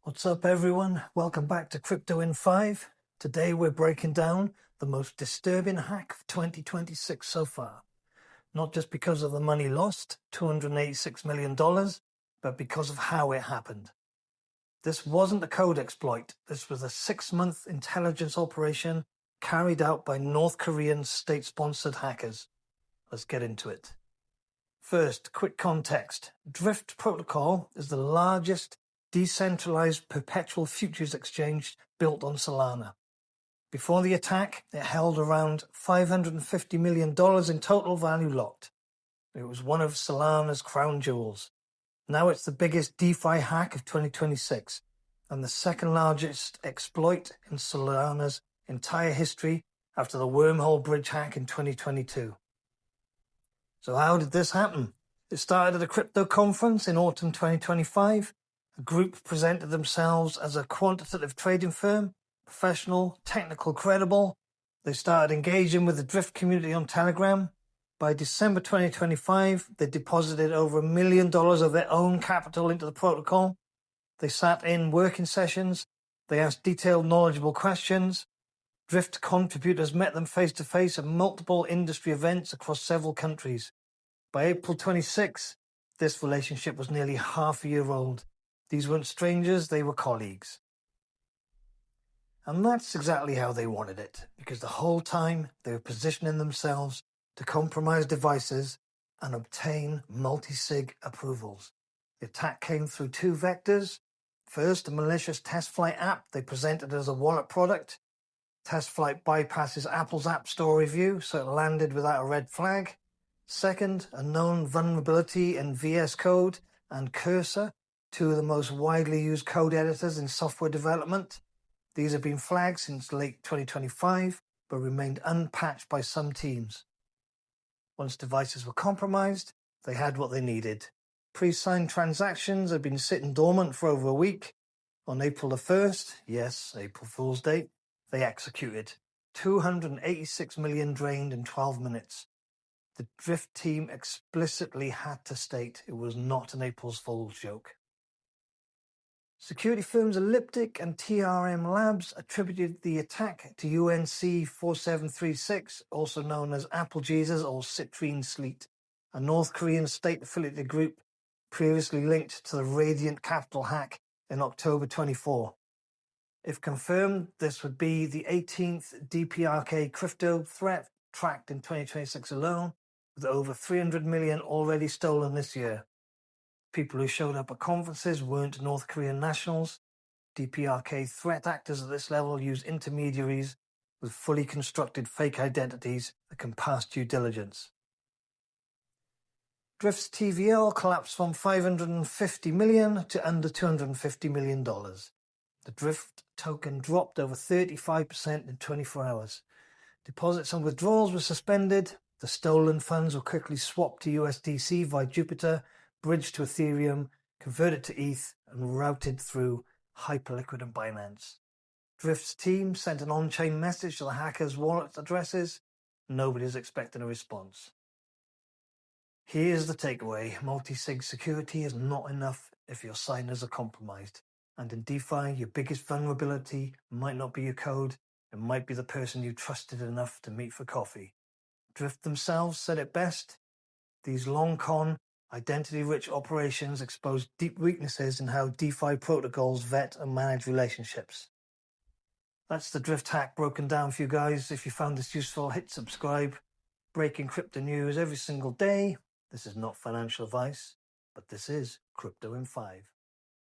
What's up, everyone? Welcome back to Crypto in 5. Today we're breaking down the most disturbing hack of 2026 so far. Not just because of the money lost, $286 million, but because of how it happened. This wasn't a code exploit. This was a 6-month intelligence operation carried out by North Korean state-sponsored hackers. Let's get into it. First, quick context. Drift Protocol is the largest decentralized perpetual futures exchange built on Solana. Before the attack, it held around $550 million in total value locked. It was one of Solana's crown jewels. Now it's the biggest DeFi hack of 2026 and the second largest exploit in Solana's entire history after the wormhole bridge hack in 2022. So how did this happen? It started at a crypto conference in autumn 2025. The group presented themselves as a quantitative trading firm, professional, technical, credible. They started engaging with the Drift community on Telegram. By December 2025, they deposited over $1 million of their own capital into the protocol. They sat in working sessions. They asked detailed, knowledgeable questions. Drift contributors met them face-to-face at multiple industry events across several countries. By April 26, this relationship was nearly half a year old. These weren't strangers, they were colleagues. And that's exactly how they wanted it, because the whole time they were positioning themselves to compromise devices and obtain multi-sig approvals. The attack came through two vectors. First, a malicious TestFlight app they presented as a wallet product. TestFlight bypasses Apple's App Store review, so it landed without a red flag. Second, a known vulnerability in VS Code and Cursor, two of the most widely used code editors in software development. These have been flagged since late 2025, but remained unpatched by some teams. Once devices were compromised, they had what they needed. Pre-signed transactions had been sitting dormant for over a week. On April the 1st, yes, April Fool's Day, they executed. 286 million drained in 12 minutes. The Drift team explicitly had to state it was not an April Fool's joke. Security firms Elliptic and TRM Labs attributed the attack to UNC 4736, also known as Apple Jesus or Citrine Sleet, a North Korean state-affiliated group previously linked to the Radiant Capital hack in October 24. If confirmed, this would be the 18th DPRK crypto threat tracked in 2026 alone, with over 300 million already stolen this year. People who showed up at conferences weren't North Korean nationals. DPRK threat actors at this level use intermediaries with fully constructed fake identities that can pass due diligence. Drift's TVL collapsed from $550 million to under $250 million. The Drift token dropped over 35% in 24 hours. Deposits and withdrawals were suspended. The stolen funds were quickly swapped to USDC via Jupiter, bridged to Ethereum, converted to ETH, and routed through Hyperliquid and Binance. Drift's team sent an on-chain message to the hackers' wallet addresses. Nobody's expecting a response. Here's the takeaway. Multi-sig security is not enough if your signers are compromised. And in DeFi, your biggest vulnerability might not be your code. It might be the person you trusted enough to meet for coffee. Drift themselves said it best. These long-con, identity-rich operations expose deep weaknesses in how DeFi protocols vet and manage relationships. That's the Drift hack broken down for you guys. If you found this useful, hit subscribe. Breaking crypto news every single day. This is not financial advice, but this is Crypto in 5.